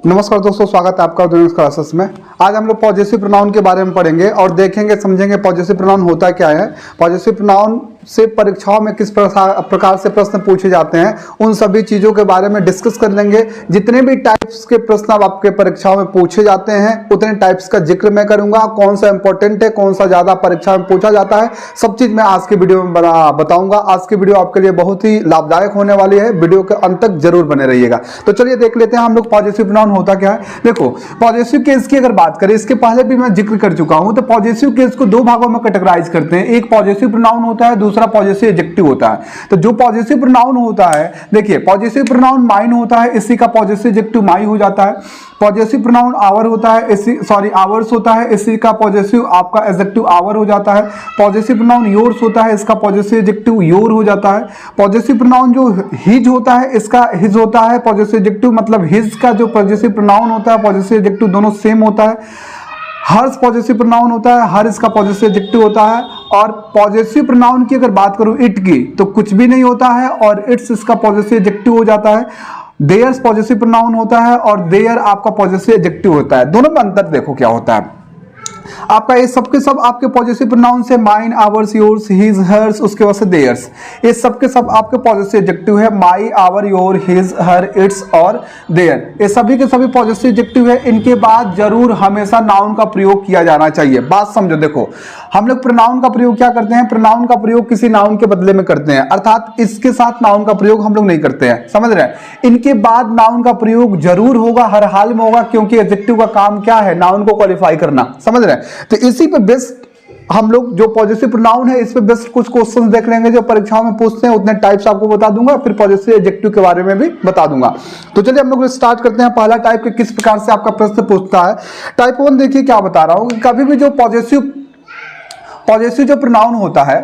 नमस्कार दोस्तों, स्वागत है आपका दोनों क्लासेस में। आज हम लोग पॉजिटिव प्रोनाउन के बारे में पढ़ेंगे और देखेंगे समझेंगे पॉजिटिव प्रोनाउन होता क्या है, पॉजिटिव प्रोनाउन से परीक्षाओं में किस प्रकार से प्रश्न पूछे जाते हैं, उन सभी चीज़ों के बारे में डिस्कस कर लेंगे। जितने भी टाइप्स के प्रश्न अब आपके परीक्षाओं में पूछे जाते हैं उतने टाइप्स का जिक्र मैं करूंगा। कौन सा इंपॉर्टेंट है, कौन सा ज़्यादा परीक्षा में पूछा जाता है, सब चीज़ मैं आज के वीडियो में बताऊंगा। आज की वीडियो आपके लिए बहुत ही लाभदायक होने वाली है, वीडियो के अंत तक जरूर बने रहिएगा। तो चलिए देख लेते हैं हम लोग पॉजिटिव प्रोनाउन होता क्या है। देखो, पॉजिटिव केस की अगर बात करें, इसके पहले भी मैं जिक्र कर चुका हूं, तो पॉजिटिव केस को दो भागों में कैटेगराइज करते हैं। एक पॉजिटिव प्रोनाउन होता है, दूसरा पॉजिटिव एडजेक्टिव होता है। तो जो पॉजिटिव प्रोनाउन होता है, देखिए पॉजिटिव प्रोनाउन माइन होता है, इसी का पॉजिटिव एडजेक्टिव माई हो जाता है। पॉजिटिव प्रोनाउन आवर होता है, आवर्स होता है, इसी का पॉजिटिव आपका एडजेक्टिव आवर हो जाता है। पॉजिटिव प्रोनाउन योर्स होता है, इसका पॉजिटिव एडजेक्टिव योर हो जाता है। पॉजिटिव प्रोनाउन जो हिज होता है, इसका हिज होता है पॉजिटिव एडजेक्टिव, मतलब हिज का जो पॉजिटिव प्रोनाउन होता है, पॉजिटिव एडजेक्टिव दोनों सेम होता है। हर्स पॉजिटिव प्रोनाउन होता है, हर इसका पॉजिटिव एडजेक्टिव होता है। और पॉजिटिव प्रोनाउन की अगर बात करूं इट की, तो कुछ भी नहीं होता है और इट्स इसका पॉजिटिव एडजेक्टिव हो जाता है। देयर्स पॉजिटिव प्रोनाउन होता है और देयर आपका पॉजिटिव एडजेक्टिव होता है। दोनों में अंतर देखो क्या होता है आपका। ये सबके सब आपके पॉजिटिव प्रोनाउन से mine, ours, yours, his, hers, उसके बाद से देयर्स, ये सबके सब आपके पॉजिटिव एडजेक्टिव है। My, our, your, his, her, its और देयर, ये सभी के सभी पॉजिटिव एडजेक्टिव है। इनके बाद जरूर हमेशा नाउन का प्रयोग किया जाना चाहिए। बात समझो, देखो हम लोग प्रोनाउन का प्रयोग क्या करते हैं, प्रोनाउन का प्रयोग किसी नाउन के बदले में करते हैं, अर्थात इसके साथ नाउन का प्रयोग हम लोग नहीं करते हैं, समझ रहे हैं। इनके बाद नाउन का प्रयोग जरूर होगा, हर हाल में होगा, क्योंकि एडजेक्टिव का काम क्या है, नाउन को क्वालिफाई करना, समझ रहे हैं। तो इसी पे बेस्ट हम लोग जो पॉजिटिव प्रोनाउन है, इस पे बेस्ट कुछ क्वेश्चंस देख लेंगे जो परीक्षाओं में पूछते हैं। उतने टाइप्स आपको बता दूंगा, फिर पॉजिटिव एडजेक्टिव के बारे में भी बता दूंगा। तो चलिए हम लोग स्टार्ट करते हैं। पहला टाइप के किस प्रकार से आपका प्रश्न पूछता है। टाइप 1 देखिए क्या बता रहा हूं कि कभी भी जो पॉजिटिव जो प्रोनाउन होता है,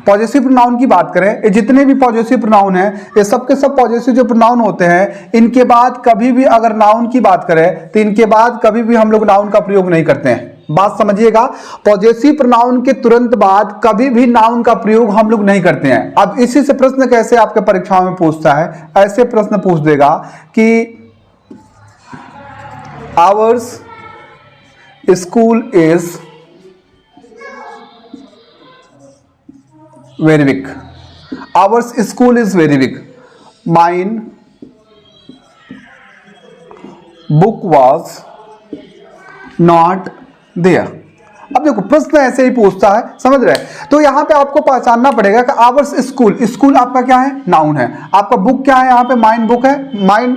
पॉजिटिव प्रोनाउन की बात करें, ये जितने भी पॉजिटिव प्रोनाउन हैं, ये सब के सब पॉजिटिव जो प्रोनाउन होते हैं, इनके बाद कभी भी अगर नाउन की बात करें तो इनके बाद कभी भी हम लोग नाउन का प्रयोग नहीं करते हैं। बात समझिएगा, पॉजिटिव प्रोनाउन के तुरंत बाद कभी भी नाउन का प्रयोग हम लोग नहीं करते हैं। अब इसी से प्रश्न कैसे आपके परीक्षाओं में पूछता है, ऐसे प्रश्न पूछ देगा कि hours school is very big. Our school is very big. Mine book was not there. अब देखो प्रश्न ऐसे ही पूछता है, समझ रहे हैं। तो यहां पे आपको पहचानना पड़ेगा कि आवर्स स्कूल, स्कूल आपका क्या है, नाउन है। आपका बुक क्या है, यहां पे माइन बुक है, माइन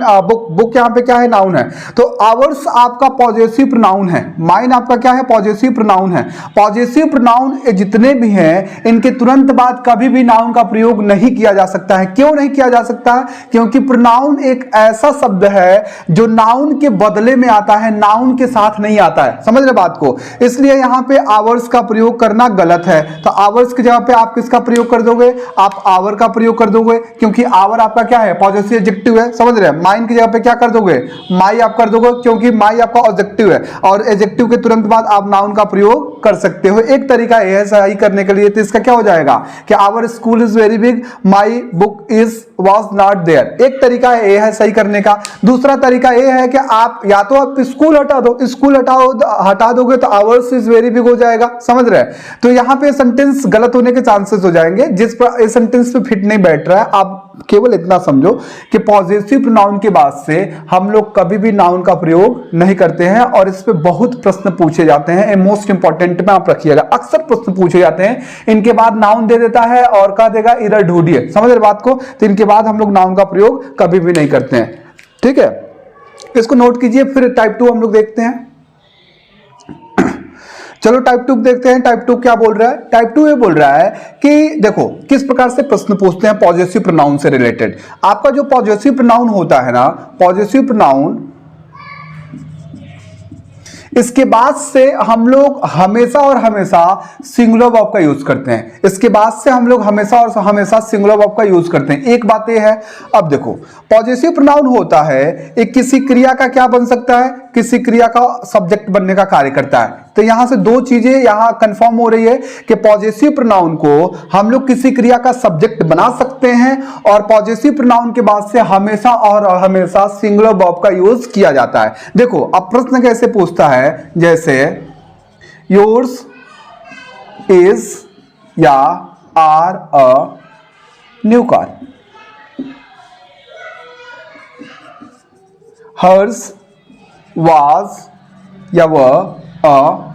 बुक यहां पे क्या है, नाउन है। तो आवर्स आपका पॉजिटिव प्रोनाउन है, माइन आपका क्या है, पॉजिटिव प्रोनाउन है। पॉजिटिव प्रोनाउन जितने भी हैं, इनके तुरंत बाद कभी भी नाउन का प्रयोग नहीं किया जा सकता है। क्यों नहीं किया जा सकता है, क्योंकि प्रोनाउन एक ऐसा शब्द है जो नाउन के बदले में आता है, नाउन के साथ नहीं आता है, समझ रहे बात को। इसलिए यहां पे आवर्स का प्रयोग करना गलत है। तो आवर्स की जगह पे आप किसका प्रयोग कर दोगे, आप आवर का प्रयोग कर दोगे, क्योंकि आवर आपका क्या है, पॉजिटिव एडजेक्टिव है, समझ रहे हैं। माइन की जगह पे क्या कर दोगे, माई आप कर दोगे, क्योंकि माई आपका एडजेक्टिव है और एडजेक्टिव के तुरंत बाद आप नाउन का प्रयोग कर सकते हो। एक तरीका यह है सही करने के लिए, तो इसका क्या हो जाएगा कि our school is very big, my book is was not there. एक तरीका यह है सही करने का। दूसरा तरीका यह है कि आप या तो आप स्कूल हटा दो, स्कूल हटा दोगे तो आवर्स इज वेरी बिग हो जाएगा, समझ रहे हैं। तो यहां पे सेंटेंस गलत होने के चांसेस हो जाएंगे, जिस पर इस सेंटेंस पे फिट नहीं बैठ रहा है। आप केवल इतना समझो कि पॉजिटिव प्रोनाउन के बाद से हम लोग कभी भी नाउन का प्रयोग नहीं करते हैं और इस पे बहुत प्रश्न पूछे जाते हैं। मोस्ट इंपॉर्टेंट में आप रखिएगा, अक्सर प्रश्न पूछे जाते हैं। इनके बाद नाउन दे देता है और कह देगा इधर ढूंढिए, समझ रहे बात को। तो इनके बाद हम लोग नाउन का प्रयोग कभी भी नहीं करते हैं, ठीक है। इसको नोट कीजिए। फिर टाइप 2 हम लोग देखते हैं। चलो टाइप 2 देखते हैं। टाइप 2 क्या बोल रहा है, टाइप 2 ये बोल रहा है कि देखो किस प्रकार से प्रश्न पूछते हैं पॉजिटिव प्रोनाउन से रिलेटेड। आपका जो पॉजिटिव प्रोनाउन होता है ना, पॉजिटिव प्रोनाउन, इसके बाद से हम लोग हमेशा और हमेशा सिंगुलर वर्ब का यूज करते हैं। इसके बाद से हम लोग हमेशा और हमेशा सिंगुलर वर्ब का यूज करते हैं। एक बात यह है, अब देखो पॉजिटिव प्रोनाउन होता है एक किसी क्रिया का क्या बन सकता है, किसी क्रिया का सब्जेक्ट बनने का कार्य करता है। तो यहां से दो चीजें यहां कंफर्म हो रही है कि पॉजेसिव प्रोनाउन को हम लोग किसी क्रिया का सब्जेक्ट बना सकते हैं और पॉजेसिव प्रोनाउन के बाद से हमेशा और हमेशा सिंगुलर वर्ब का यूज किया जाता है। देखो अब प्रश्न कैसे पूछता है, जैसे योर्स इज या are a new car, hers was या वर अ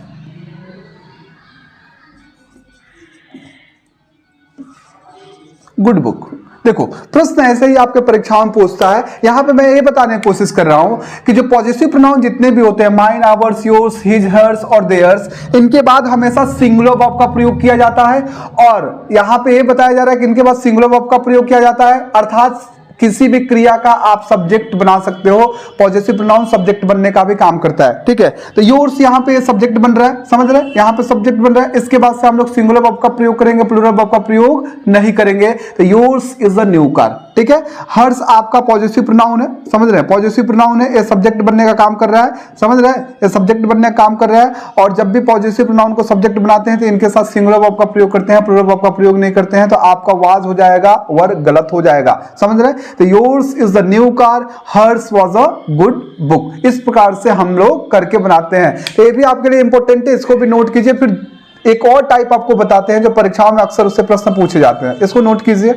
गुड बुक। देखो प्रश्न ऐसे ही आपके परीक्षाओं में पूछता है। यहां पे मैं ये बताने की कोशिश कर रहा हूं कि जो पॉजिटिव प्रोनाउन जितने भी होते हैं, mine, ours, yours, his, hers और देयर्स, इनके बाद हमेशा सिंगुलर वर्ब का प्रयोग किया जाता है। और यहां पे ये बताया जा रहा है कि इनके बाद सिंगुलर वर्ब का प्रयोग किया जाता है, अर्थात किसी भी क्रिया का आप सब्जेक्ट बना सकते हो। पॉजिटिव प्रोनाउन सब्जेक्ट बनने का भी काम करता है, ठीक है। तो योर्स यहां पे सब्जेक्ट बन रहा है, समझ रहे हैं, यहां पे सब्जेक्ट बन रहा है। इसके बाद से हम लोग सिंगुलर वर्ब का प्रयोग करेंगे, प्लूरल वर्ब का प्रयोग नहीं करेंगे। तो yours is a new car, ठीक है। हर्स आपका पॉजिटिव प्रोनाउन है, समझ रहे हैं, पॉजिटिव प्रोनाउन है, ये सब्जेक्ट बनने का काम कर रहा है, समझ रहे हैं, ये सब्जेक्ट बनने का काम कर रहा है। और जब भी पॉजिटिव प्रोनाउन को सब्जेक्ट बनाते हैं तो इनके साथ सिंगुलर वर्ब का प्रयोग करते हैं, प्लूरल वर्ब का प्रयोग नहीं करते हैं, तो आपका वाज हो जाएगा, वर गलत हो जाएगा, समझ रहे हैं। तो yours is the new car, hers was a good book. इस प्रकार से हम लोग करके बनाते हैं। तो ये भी आपके लिए इंपॉर्टेंट है, इसको भी नोट कीजिए। फिर एक और टाइप आपको बताते हैं जो परीक्षाओं में अक्सर उससे प्रश्न पूछे जाते हैं, इसको नोट कीजिए।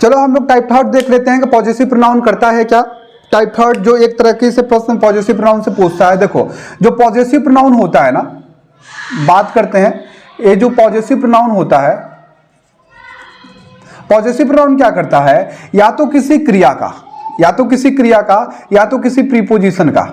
चलो हम लोग टाइप थर्ड देख लेते हैं कि पॉजिटिव प्रोनाउन करता है क्या। टाइप थर्ड जो एक तरीके से प्रश्न पॉजिटिव प्रोनाउन से पूछता है। देखो जो पॉजिटिव प्रोनाउन होता है ना, बात करते हैं, ये जो पॉजिटिव प्रोनाउन होता है, पॉजिटिव प्रोनाउन क्या करता है, या तो किसी क्रिया का, या तो किसी क्रिया का, या तो किसी प्रीपोजिशन का,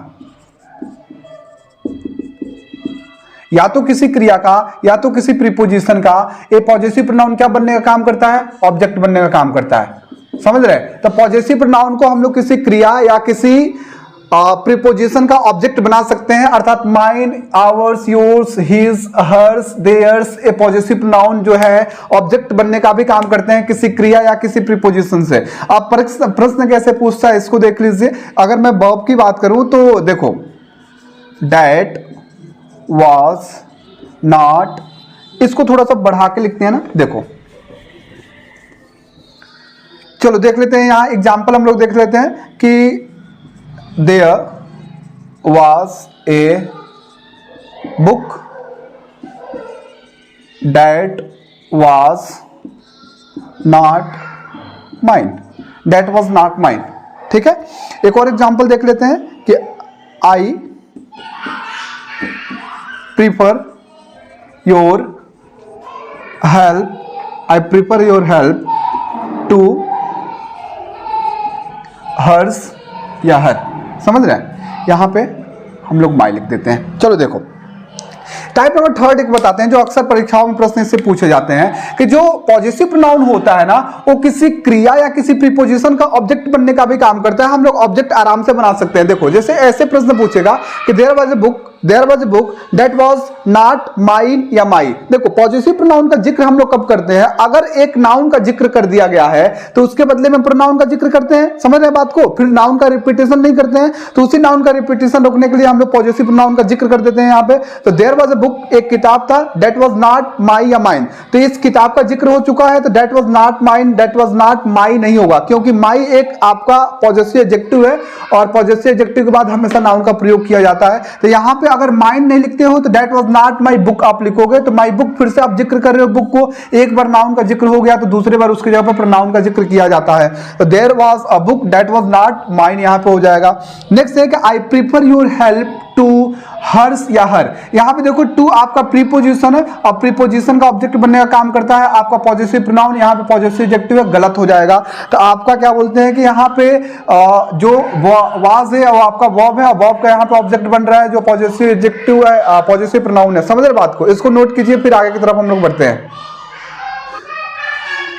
या तो किसी क्रिया का, या तो किसी प्रीपोजिशन का, ये पॉजिटिव प्रोनाउन क्या बनने का काम करता है, ऑब्जेक्ट बनने का काम करता है, समझ रहे। तो पॉजिटिव प्रोनाउन को हम लोग किसी क्रिया या किसी प्रीपोजिशन का ऑब्जेक्ट बना सकते हैं, अर्थात mine, ours, yours, his, hers, theirs, ये पॉजिटिव प्रोनाउन जो है ऑब्जेक्ट बनने का भी काम करते हैं किसी क्रिया या किसी प्रीपोजिशन से। अब प्रश्न कैसे पूछता है इसको देख लीजिए। अगर मैं वर्ब की बात करूं तो देखो दैट was not, इसको थोड़ा सा बढ़ा के लिखते हैं ना, देखो चलो देख लेते हैं, यहां एग्जांपल हम लोग देख लेते हैं कि there was a book that was not mine, that was not mine, ठीक है। एक और एग्जांपल देख लेते हैं कि I prefer your help, I prefer your help to hers या her, समझ रहे हैं। यहां पे हम लोग माई लिख देते हैं। चलो देखो टाइप नंबर थर्ड एक बताते हैं जो अक्सर परीक्षाओं में प्रश्न इससे पूछे जाते हैं कि जो पॉजिटिव प्रोनाउन होता है ना, वो किसी क्रिया या किसी प्रीपोजिशन का ऑब्जेक्ट बनने का भी काम करता है। हम लोग ऑब्जेक्ट आराम से बना सकते हैं। देखो जैसे ऐसे प्रश्न पूछेगा कि there was a book that was not mine या माई। देखो पॉजिटिव प्रोनाउन का जिक्र हम लोग कब करते हैं, अगर एक नाउन का जिक्र कर दिया गया है तो उसके बदले में प्रोनाउन का जिक्र करते हैं, समझ रहे हैं बात को। फिर नाउन का रिपीटेशन नहीं करते हैं, तो उसी नाउन का रिपीटेशन रोकने के लिए हम लोग पॉजिटिव प्रोनाउन का जिक्र कर देते हैं यहाँ पे। तो देयर वाज ए बुक एक किताब था, दैट वाज नॉट माई या माइन, तो इस किताब का जिक्र हो चुका है, तो that was not mine, that was not my नहीं होगा, क्योंकि माई एक आपका पॉजिटिव एडजेक्टिव है और पॉजिटिव एडजेक्टिव के बाद हमेशा नाउन का प्रयोग किया जाता है। तो यहाँ पे अगर माइन नहीं लिखते हो तो that was not my book आप लिखोगे, तो माई बुक फिर से आप जिक्र कर रहे हो बुक को, एक बार नाउन का जिक्र हो गया तो दूसरी बार उसके जगह पर प्रोनाउन का जिक्र किया जाता है। तो there was a book that was not mine यहाँ पे हो जाएगा। नेक्स्ट है कि I prefer your help to hers या हर। यहां पे देखो टू आपका प्रीपोजिशन है और प्रीपोजिशन का ऑब्जेक्ट बनने का काम करता है आपका पॉजिटिव प्रोनाउन, यहां पे पॉजिटिव एडजेक्टिव है, गलत हो जाएगा। तो आपका क्या बोलते हैं कि यहां पे जो वाज है वो आपका वर्ब है और वर्ब का यहां पे ऑब्जेक्ट बन रहा है जो पॉजिटिव एडजेक्टिव है, पॉजिटिव प्रोनाउन है, समझ रहे बात को। इसको नोट कीजिए, फिर आगे की तरफ हम लोग बढ़ते हैं।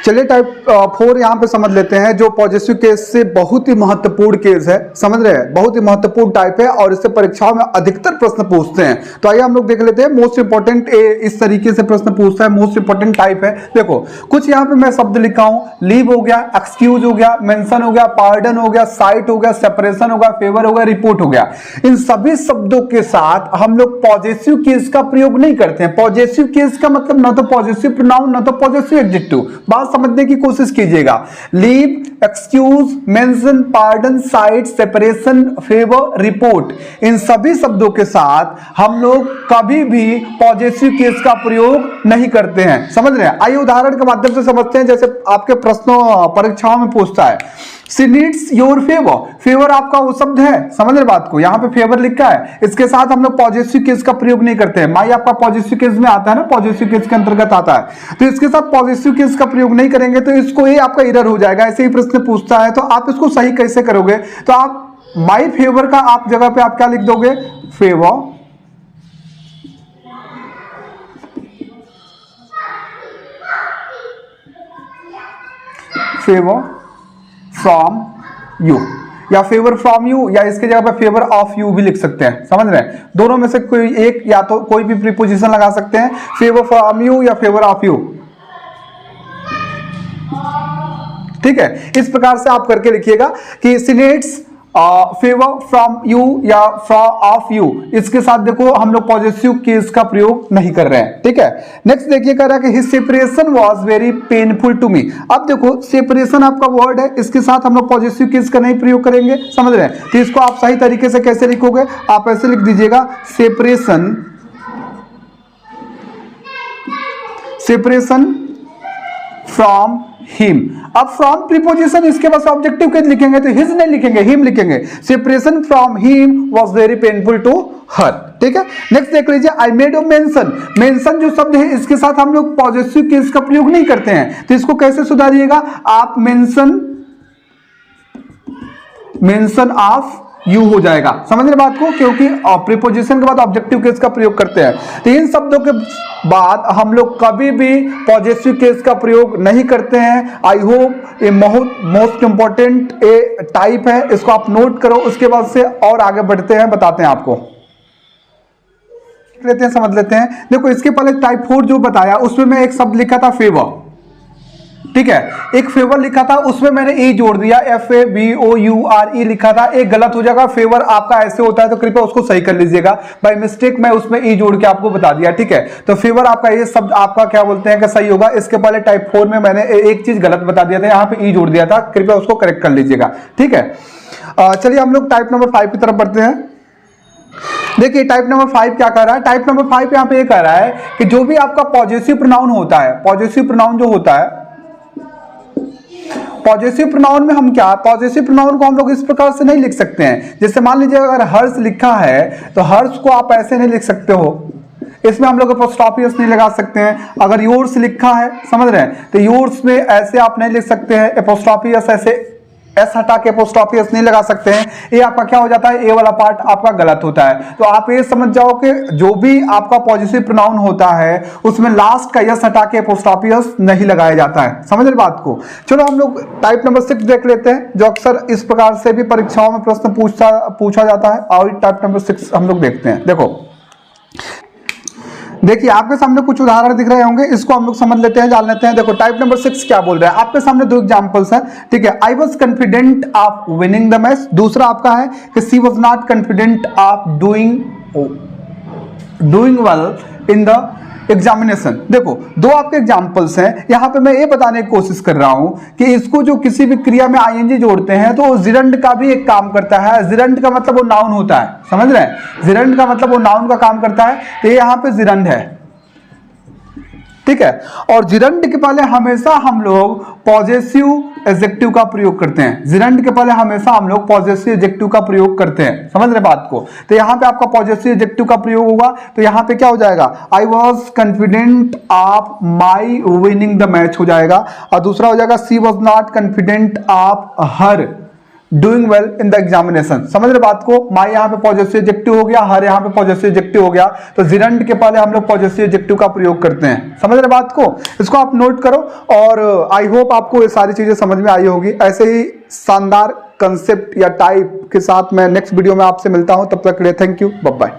चलिए टाइप 4 यहाँ पे समझ लेते हैं, जो पॉजिटिव केस से बहुत ही महत्वपूर्ण केस है, समझ रहे हैं, बहुत ही महत्वपूर्ण टाइप है और इससे परीक्षाओं में अधिकतर प्रश्न पूछते हैं। तो आइए हम लोग देख लेते हैं। मोस्ट इंपॉर्टेंट इस तरीके से प्रश्न पूछता है, मोस्ट इंपॉर्टेंट टाइप है। देखो कुछ यहाँ पे मैं शब्द लिखा हूँ, लीव हो गया, एक्सक्यूज हो गया, मेंशन हो गया, पार्डन हो गया, साइट हो गया, सेपरेशन हो गया, फेवर हो गया, रिपोर्ट हो गया। इन सभी शब्दों के साथ हम लोग पॉजिटिव केस का प्रयोग नहीं करते हैं। पॉजिटिव केस का मतलब ना तो पॉजिटिव प्रोनाउन ना तो पॉजिटिव एडजेक्टिव। बात समझने की कोशिश कीजिएगा। Leave, excuse, mention, pardon, sight, separation, favour, report, इन सभी शब्दों के साथ हम लोग कभी भी पॉजिटिव केस का प्रयोग नहीं करते हैं, समझ रहे हैं। आइए उदाहरण के माध्यम से समझते हैं, जैसे आपके प्रश्नों परीक्षाओं में पूछता है, she needs your favour. Favour आपका वो शब्द है, समझ रहे बात को, यहाँ पे फेवर लिखा है, इसके साथ हम लोग पॉजिटिव केस का प्रयोग नहीं करते हैं। माई आपका पॉजिटिव केस में आता है ना, पॉजिटिव केस के अंतर्गत आता है, तो इसके साथ पॉजिटिव केस का प्रयोग नहीं करेंगे तो इसको ये आपका एरर हो जाएगा। ऐसे ही प्रश्न पूछता है तो आप इसको सही कैसे करोगे? तो आप माई फेवर का आप जगह पे आप क्या लिख दोगे? फेवर फ्रॉम यू, या फेवर फ्रॉम यू, या इसके जगह पे फेवर ऑफ यू भी लिख सकते हैं, समझ रहे हैं। दोनों में से कोई एक, या तो कोई भी प्रीपोजिशन लगा सकते हैं, फेवर फ्रॉम यू या फेवर ऑफ यू, ठीक है। इस प्रकार से आप करके लिखिएगा कि she needs favour from you या फ्रॉम ऑफ यू, इसके साथ देखो हम लोग पॉजिटिव केस का प्रयोग नहीं कर रहे हैं, ठीक है। नेक्स्ट देखिए कह रहा है कि his separation was very painful to me. अब देखो सेपरेशन आपका वर्ड है, इसके साथ हम लोग पॉजिटिव केस का नहीं प्रयोग करेंगे, समझ रहे हैं। तो इसको आप सही तरीके से कैसे लिखोगे? आप ऐसे लिख दीजिएगा, सेपरेशन फ्रॉम हिम। अब फ्रॉम प्रीपोजिशन, इसके बाद ऑब्जेक्टिव केस लिखेंगे तो हिज नहीं लिखेंगे, हिम लिखेंगे। Separation from him was very painful to her, ठीक है। नेक्स्ट देख लीजिए, I made a mention. Mention जो शब्द है इसके साथ हम लोग पॉजिटिव केस का प्रयोग नहीं करते हैं, तो इसको कैसे सुधारिएगा? आप मेंशन ऑफ यू हो जाएगा, समझ रहे बात को, क्योंकि प्रीपोजिशन के बाद ऑब्जेक्टिव केस का प्रयोग करते हैं। तो इन शब्दों के बाद हम लोग कभी भी पॉजिटिव केस का प्रयोग नहीं करते हैं। आई होप ये मोस्ट इंपॉर्टेंट ए टाइप है, इसको आप नोट करो। उसके बाद से और आगे बढ़ते हैं, बताते हैं आपको, लेते हैं, समझ लेते हैं। देखो इसके पहले टाइप 4 जो बताया उसमें मैं एक शब्द लिखा था फेवर, ठीक है। एक फेवर लिखा था, उसमें मैंने ई जोड़ दिया, FAVOURE लिखा था, एक गलत हो जाएगा। फेवर आपका ऐसे होता है तो कृपया उसको सही कर लीजिएगा। बाय मिस्टेक मैं उसमें ई जोड़ के आपको बता दिया, ठीक है। तो फेवर आपका ये शब्द आपका क्या बोलते हैं कि सही होगा। इसके पहले टाइप 4 में मैंने एक चीज गलत बता दिया था, यहाँ पे ई जोड़ दिया था, कृपया उसको करेक्ट कर लीजिएगा, ठीक है। चलिए हम लोग टाइप नंबर 5 की तरफ बढ़ते हैं। देखिए टाइप नंबर 5 क्या कर रहा है? टाइप नंबर 5 यहाँ पे ये कह रहा है कि जो भी आपका पॉजिटिव प्रोनाउन होता है, पॉजिटिव प्रोनाउन जो होता है, पॉजिटिव प्रोनाउन में हम क्या, पॉजिटिव प्रोनाउन को हम लोग इस प्रकार से नहीं लिख सकते हैं। जैसे मान लीजिए अगर हर्ष लिखा है तो हर्ष को आप ऐसे नहीं लिख सकते हो, इसमें हम लोग एपोस्ट्रोफी एस नहीं लगा सकते हैं। अगर योर्स लिखा है, समझ रहे हैं, तो योर्स में ऐसे आप नहीं लिख सकते हैं, एपोस्ट्रोफी एस ऐसे एस हटा के एपोस्ट्रोफी एस नहीं लगा सकते हैं। ये आपका क्या हो जाता है, ए वाला पार्ट आपका गलत होता है। तो आप ये समझ जाओ कि जो भी आपका पॉजिटिव प्रोनाउन होता है उसमें लास्ट का यस हटा के एपोस्ट्रोफी एस नहीं लगाया जाता है, समझ रहे बात को। चलो हम लोग टाइप नंबर 6 देख लेते हैं, जो अक्सर इस प्रकार से भी परीक्षाओं में प्रश्न पूछा जाता है। और टाइप नंबर 6 हम लोग देखते हैं। देखो देखिए आपके सामने कुछ उदाहरण दिख रहे होंगे, इसको हम लोग समझ लेते हैं, जान लेते हैं। देखो टाइप नंबर 6 क्या बोल रहा है, आपके सामने 2 एग्जांपल्स हैं, ठीक है। I was confident of winning the match, दूसरा आपका है कि she was not confident of doing well in the examination. देखो 2 आपके एग्जांपल्स हैं। यहां पे मैं ये बताने की कोशिश कर रहा हूं कि इसको जो किसी भी क्रिया में आईएनजी जोड़ते हैं तो जिरंड का भी एक काम करता है। जिरंड का मतलब वो नाउन होता है, समझ रहे हैं, जिरंड का मतलब वो नाउन का काम करता है। तो ये यहां पे जिरंड है, ठीक है। और जिरंड के पहले हमेशा हम लोग पॉजेसिव एडजेक्टिव का प्रयोग करते हैं। जिरंड के पहले हमेशा हम लोग पॉजेसिव एडजेक्टिव का प्रयोग करते हैं, समझ रहे बात को। तो यहाँ पे आपका पॉजेसिव एडजेक्टिव का प्रयोग होगा, तो यहाँ पे क्या हो जाएगा, I was confident of my winning the match हो जाएगा। और दूसरा हो जाएगा she was not confident of her doing well in the examination. समझ रहे बात को? माई यहाँ पे पॉजिटिव एडजेक्टिव हो गया, हर यहाँ पे पॉजिटिव एडजेक्टिव हो गया, तो जिरंट के पहले हम लोग पॉजिटिव एडजेक्टिव का प्रयोग करते हैं। समझ रहे बात को? इसको आप नोट करो और आई होप आपको ये सारी चीजें समझ में आई होगी। ऐसे ही शानदार कंसेप्ट या टाइप के साथ मैं नेक्स्ट वीडियो में आपसे मिलता हूं। तब तक के लिए थैंक यू, बाय बाय।